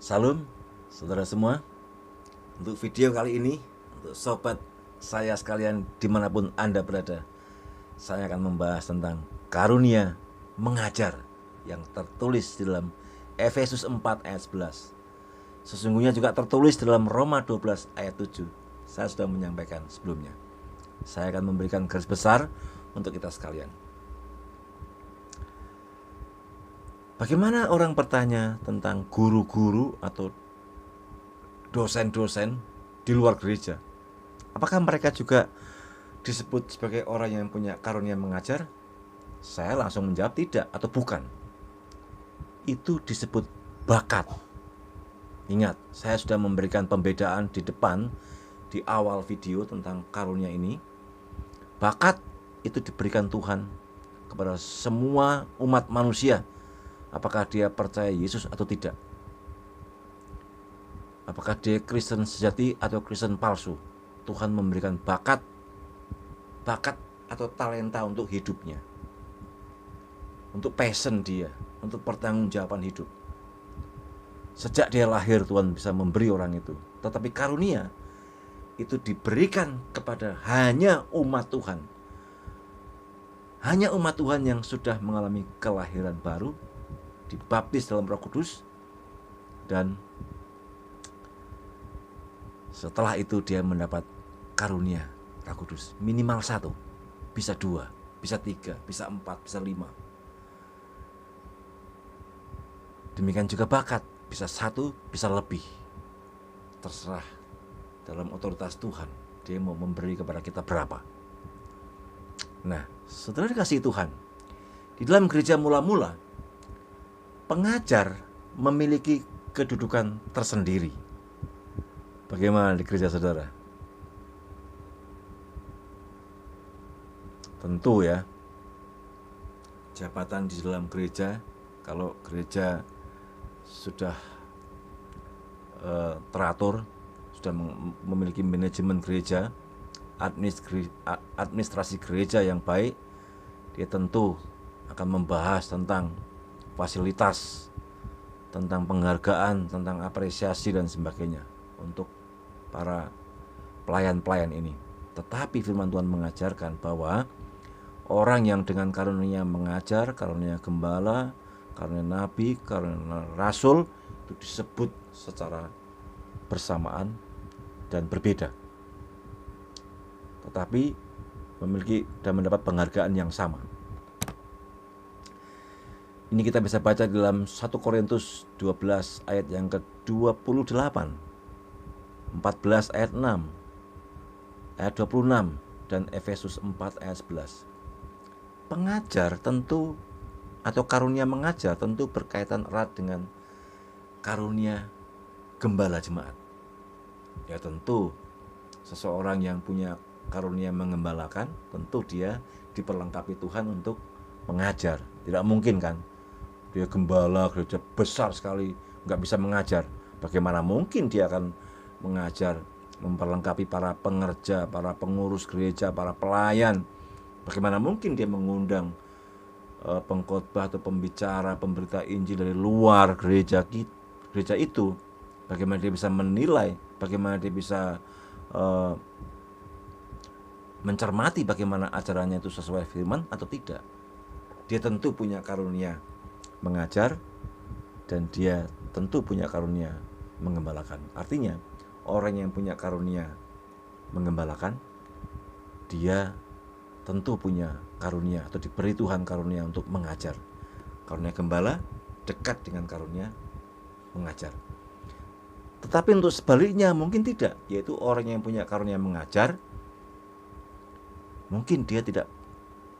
Salam, saudara semua. Untuk video kali ini, untuk sobat saya sekalian dimanapun Anda berada, saya akan membahas tentang karunia mengajar yang tertulis di dalam Efesus 4 ayat 11. Sesungguhnya juga tertulis dalam Roma 12 ayat 7. Saya sudah menyampaikan sebelumnya. Saya akan memberikan garis besar untuk kita sekalian. Bagaimana orang bertanya tentang guru-guru atau dosen-dosen di luar gereja? Apakah mereka juga disebut sebagai orang yang punya karunia mengajar? Saya langsung menjawab tidak atau bukan. Itu disebut bakat. Ingat, saya sudah memberikan pembedaan di depan, di awal video tentang karunia ini. Bakat itu diberikan Tuhan kepada semua umat manusia, apakah dia percaya Yesus atau tidak. Apakah dia Kristen sejati atau Kristen palsu. Tuhan memberikan bakat atau talenta untuk hidupnya, untuk passion dia, untuk pertanggungjawaban hidup. Sejak dia lahir Tuhan bisa memberi orang itu. Tetapi karunia itu diberikan kepada hanya umat Tuhan. Hanya umat Tuhan yang sudah mengalami kelahiran baru, dibaptis dalam Roh Kudus, dan setelah itu dia mendapat karunia Roh Kudus. Minimal 1, bisa 2, bisa 3, bisa 4, bisa 5. Demikian juga bakat, bisa 1, bisa lebih. Terserah dalam otoritas Tuhan, dia mau memberi kepada kita berapa. Nah, saudara dikasihi Tuhan, di dalam gereja mula-mula, pengajar memiliki kedudukan tersendiri. Bagaimana di gereja saudara? Tentu ya, jabatan di dalam gereja, kalau gereja sudah teratur, sudah memiliki manajemen gereja, administrasi gereja yang baik, dia tentu akan membahas tentang fasilitas, tentang penghargaan, tentang apresiasi dan sebagainya untuk para pelayan-pelayan ini. Tetapi firman Tuhan mengajarkan bahwa orang yang dengan karunia mengajar, karunia gembala, karunia nabi, karunia rasul, itu disebut secara bersamaan dan berbeda, tetapi memiliki dan mendapat penghargaan yang sama. Ini kita bisa baca dalam 1 Korintus 12 ayat yang ke-28, 14 ayat 6, ayat 26, dan Efesus 4 ayat 11. Pengajar tentu, atau karunia mengajar tentu berkaitan erat dengan karunia gembala jemaat. Ya tentu seseorang yang punya karunia mengembalakan, tentu dia diperlengkapi Tuhan untuk mengajar. Tidak mungkin kan dia gembala gereja besar sekali nggak bisa mengajar. Bagaimana mungkin dia akan mengajar, memperlengkapi para pengerja, para pengurus gereja, para pelayan. Bagaimana mungkin dia mengundang pengkhotbah atau pembicara, pemberita Injil dari luar gereja itu. Bagaimana dia bisa menilai, bagaimana dia bisa mencermati bagaimana acaranya itu sesuai firman atau tidak. Dia tentu punya karunia mengajar, dan dia tentu punya karunia mengembalakan. Artinya orang yang punya karunia mengembalakan, dia tentu punya karunia atau diberi Tuhan karunia untuk mengajar. Karunia gembala dekat dengan karunia mengajar. Tetapi untuk sebaliknya mungkin tidak, yaitu orang yang punya karunia mengajar, mungkin dia tidak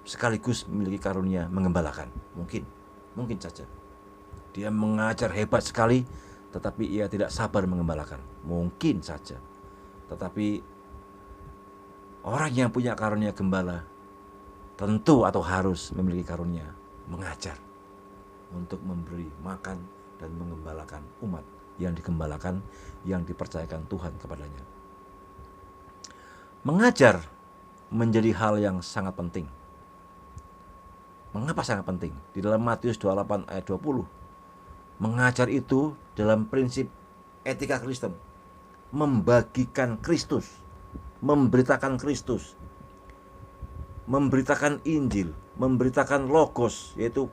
sekaligus memiliki karunia mengembalakan. Mungkin saja dia mengajar hebat sekali, tetapi ia tidak sabar mengembalakan. Mungkin saja. Tetapi orang yang punya karunia gembala tentu atau harus memiliki karunia mengajar, untuk memberi makan dan mengembalakan umat yang digembalakan, yang dipercayakan Tuhan kepadanya. Mengajar menjadi hal yang sangat penting. Mengapa sangat penting? Di dalam Matius 28 ayat 20, mengajar itu dalam prinsip etika Kristen. Membagikan Kristus, memberitakan Kristus, memberitakan Injil, memberitakan Logos, yaitu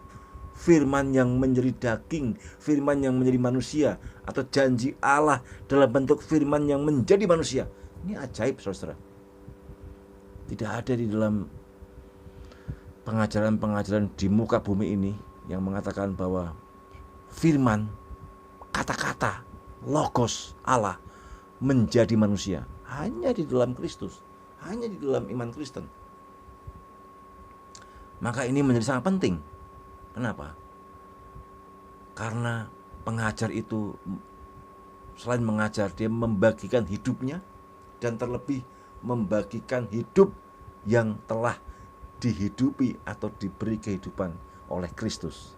firman yang menjadi daging, firman yang menjadi manusia, atau janji Allah dalam bentuk firman yang menjadi manusia. Ini ajaib, saudara. Tidak ada di dalam pengajaran-pengajaran di muka bumi ini yang mengatakan bahwa firman, kata-kata, Logos Allah menjadi manusia. Hanya di dalam Kristus, hanya di dalam iman Kristen. Maka ini menjadi sangat penting. Kenapa? Karena pengajar itu selain mengajar, dia membagikan hidupnya, dan terlebih membagikan hidup yang telah dihidupi atau diberi kehidupan oleh Kristus.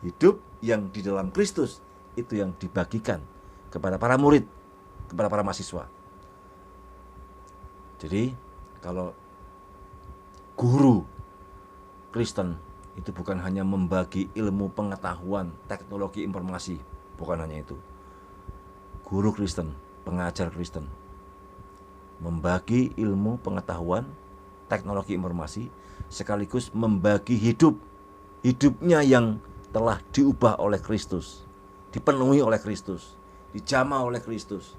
Hidup yang di dalam Kristus itu yang dibagikan kepada para murid, kepada para mahasiswa. Jadi kalau guru Kristen itu bukan hanya membagi ilmu pengetahuan, teknologi informasi, bukan hanya itu. Guru Kristen, pengajar Kristen, membagi ilmu pengetahuan, teknologi informasi, sekaligus membagi hidupnya yang telah diubah oleh Kristus, dipenuhi oleh Kristus, dijamah oleh Kristus.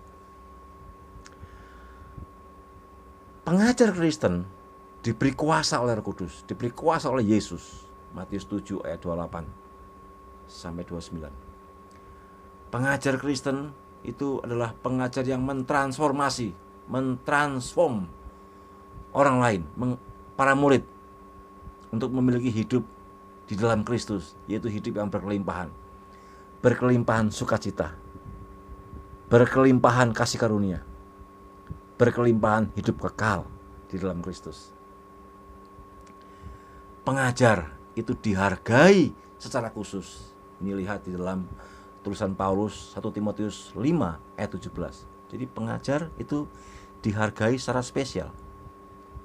Pengajar Kristen diberi kuasa oleh Roh Kudus, diberi kuasa oleh Yesus. Matius 7 ayat 28 sampai 29. Pengajar Kristen itu adalah pengajar yang mentransformasi, mentransform orang lain, para murid, untuk memiliki hidup di dalam Kristus, yaitu hidup yang berkelimpahan. Berkelimpahan sukacita, berkelimpahan kasih karunia, berkelimpahan hidup kekal di dalam Kristus. Pengajar itu dihargai secara khusus. Ini lihat di dalam tulisan Paulus 1 Timotius 5 ayat 17. Jadi pengajar itu dihargai secara spesial.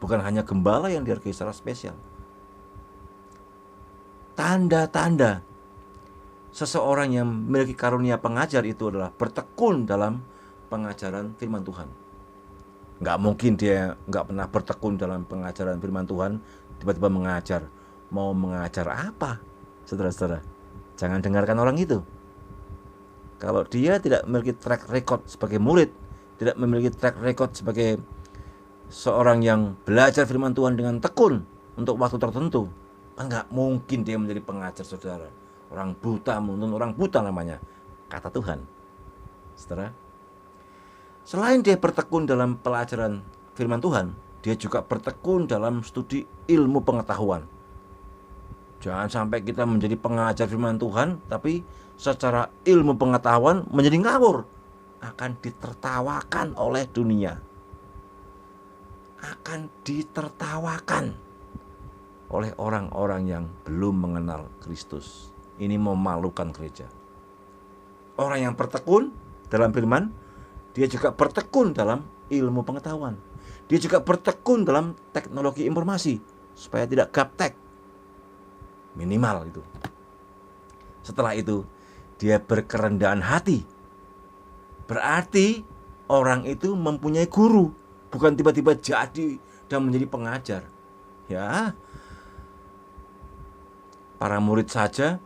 Bukan hanya gembala yang dihargai secara spesial. Tanda-tanda seseorang yang memiliki karunia pengajar itu adalah bertekun dalam pengajaran firman Tuhan. Nggak mungkin dia nggak pernah bertekun dalam pengajaran firman Tuhan, tiba-tiba mengajar. Mau mengajar apa, saudara-saudara? Jangan dengarkan orang itu. Kalau dia tidak memiliki track record sebagai murid, tidak memiliki track record sebagai seorang yang belajar firman Tuhan dengan tekun untuk waktu tertentu, nggak mungkin dia menjadi pengajar, saudara. Orang buta menuntun orang buta namanya, kata Tuhan. Saudara, selain dia bertekun dalam pelajaran firman Tuhan, dia juga bertekun dalam studi ilmu pengetahuan. Jangan sampai kita menjadi pengajar firman Tuhan, tapi secara ilmu pengetahuan menjadi ngawur. Akan ditertawakan oleh dunia. Akan ditertawakan oleh orang-orang yang belum mengenal Kristus. Ini memalukan gereja. Orang yang bertekun dalam firman, dia juga bertekun dalam ilmu pengetahuan. Dia juga bertekun dalam teknologi informasi, supaya tidak gaptek. Minimal itu. Setelah itu dia berkerendahan hati. Berarti orang itu mempunyai guru, bukan tiba-tiba jadi dan menjadi pengajar. Ya, para murid saja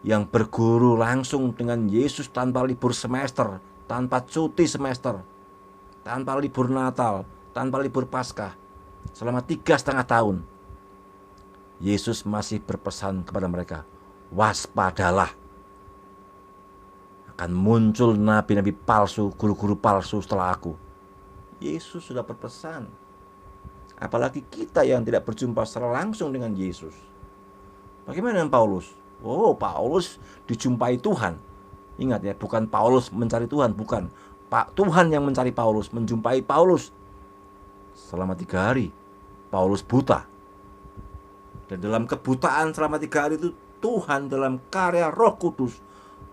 yang berguru langsung dengan Yesus tanpa libur semester, tanpa cuti semester, tanpa libur Natal, tanpa libur Paskah, selama 3,5 tahun. Yesus masih berpesan kepada mereka, waspadalah. Akan muncul nabi-nabi palsu, guru-guru palsu setelah aku. Yesus sudah berpesan. Apalagi kita yang tidak berjumpa secara langsung dengan Yesus. Bagaimana dengan Paulus? Oh, Paulus dijumpai Tuhan. Ingat ya, bukan Paulus mencari Tuhan, bukan. Pak Tuhan yang mencari Paulus, menjumpai Paulus. Selama 3 hari, Paulus buta. Dan dalam kebutaan selama 3 hari itu, Tuhan dalam karya Roh Kudus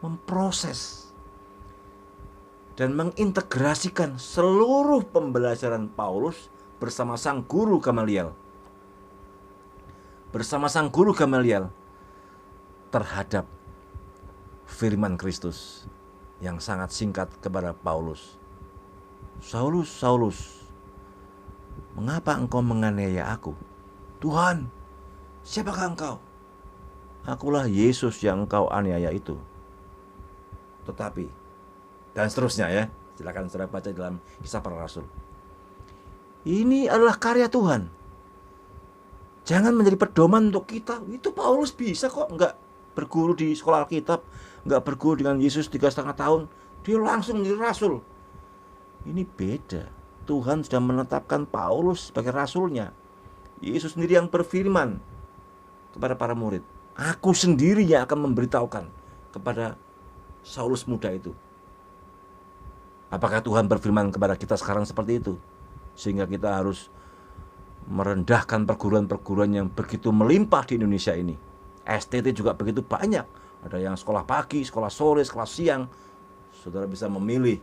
memproses dan mengintegrasikan seluruh pembelajaran Paulus bersama sang guru Gamaliel. Bersama sang guru Gamaliel terhadap firman Kristus yang sangat singkat kepada Paulus. Saulus, Saulus, mengapa engkau menganiaya aku? Tuhan, siapakah engkau? Akulah Yesus yang engkau aniaya itu. Tetapi, dan seterusnya ya. Silakan saudara baca dalam Kisah Para Rasul. Ini adalah karya Tuhan. Jangan menjadi pedoman untuk kita. Itu Paulus bisa kok nggak berguru di sekolah Alkitab, nggak berguru dengan Yesus 3,5 tahun, dia langsung jadi rasul. Ini beda. Tuhan sudah menetapkan Paulus sebagai rasulnya. Yesus sendiri yang berfirman kepada para murid, aku sendiri yang akan memberitahukan kepada Saulus muda itu. Apakah Tuhan berfirman kepada kita sekarang seperti itu? Sehingga kita harus merendahkan perguruan-perguruan yang begitu melimpah di Indonesia ini. STT juga begitu banyak. Ada yang sekolah pagi, sekolah sore, sekolah siang. Saudara bisa memilih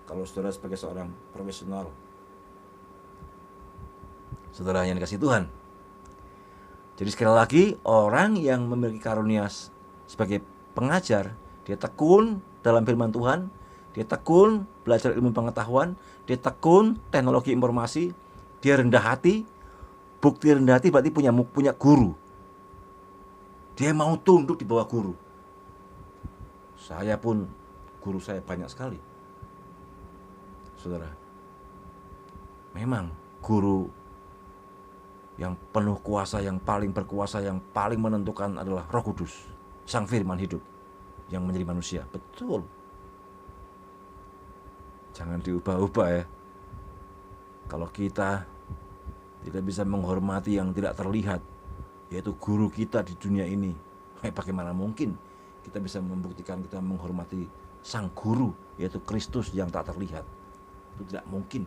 kalau saudara sebagai seorang profesional. Saudara yang dikasihi Tuhan. Jadi sekali lagi, orang yang memiliki karunia sebagai pengajar, dia tekun dalam firman Tuhan, dia tekun belajar ilmu pengetahuan, dia tekun teknologi informasi, dia rendah hati. Bukti rendah hati berarti punya guru. Dia mau tunduk di bawah guru. Saya pun, guru saya banyak sekali. Saudara, memang guru yang penuh kuasa, yang paling berkuasa, yang paling menentukan adalah Roh Kudus, Sang Firman hidup yang menjadi manusia. Betul. Jangan diubah-ubah ya. Kalau kita tidak bisa menghormati yang tidak terlihat, yaitu guru kita di dunia ini, bagaimana mungkin kita bisa membuktikan kita menghormati Sang Guru, yaitu Kristus yang tak terlihat? Itu tidak mungkin.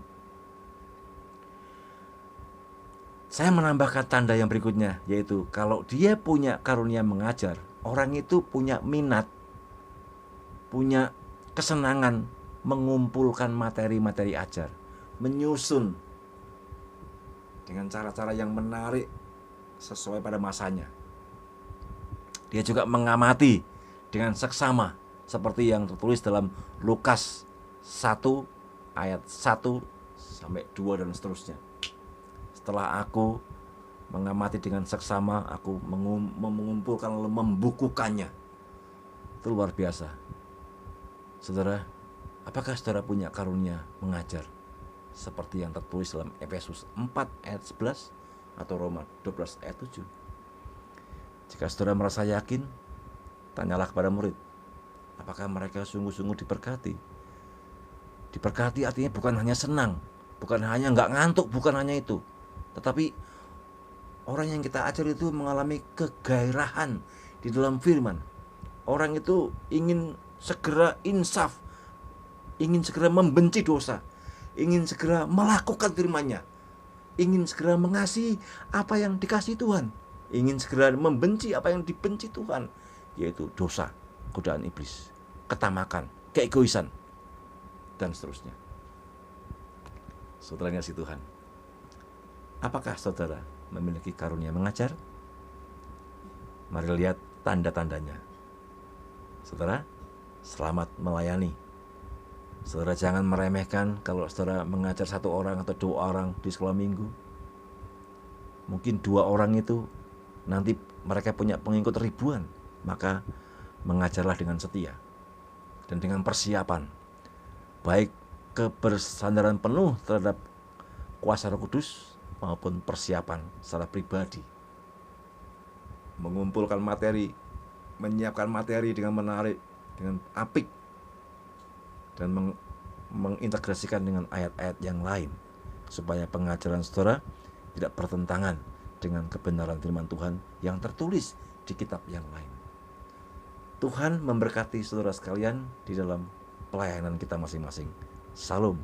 Saya menambahkan tanda yang berikutnya, yaitu kalau dia punya karunia mengajar, orang itu punya minat, punya kesenangan mengumpulkan materi-materi ajar, menyusun dengan cara-cara yang menarik sesuai pada masanya. Dia juga mengamati dengan seksama seperti yang tertulis dalam Lukas 1 ayat 1 sampai 2 dan seterusnya. Setelah aku mengamati dengan seksama, aku mengumpulkan lalu membukukannya. Itu luar biasa. Saudara, apakah saudara punya karunia mengajar seperti yang tertulis dalam Efesus 4 ayat 11 atau Roma 12 ayat 7? Jika saudara merasa yakin, tanyalah kepada murid, apakah mereka sungguh-sungguh diberkati? Diberkati artinya bukan hanya senang, bukan hanya nggak ngantuk, bukan hanya itu, tetapi orang yang kita ajar itu mengalami kegairahan di dalam firman. Orang itu ingin segera insaf, ingin segera membenci dosa, ingin segera melakukan firman-Nya, ingin segera mengasihi apa yang dikasihi Tuhan, ingin segera membenci apa yang dibenci Tuhan, yaitu dosa, godaan iblis, ketamakan, keegoisan, dan seterusnya. Saudara yang dikasihi Tuhan, apakah saudara memiliki karunia mengajar? Mari lihat tanda-tandanya. Saudara, selamat melayani. Saudara jangan meremehkan kalau saudara mengajar 1 orang atau 2 orang di sekolah minggu. Mungkin 2 orang itu nanti mereka punya pengikut ribuan. Maka mengajarlah dengan setia dan dengan persiapan, baik kebersandaran penuh terhadap kuasa Roh Kudus maupun persiapan secara pribadi. Mengumpulkan materi, menyiapkan materi dengan menarik, dengan apik, dan mengintegrasikan dengan ayat-ayat yang lain, supaya pengajaran saudara tidak bertentangan dengan kebenaran firman Tuhan yang tertulis di kitab yang lain. Tuhan memberkati saudara sekalian di dalam pelayanan kita masing-masing. Salam.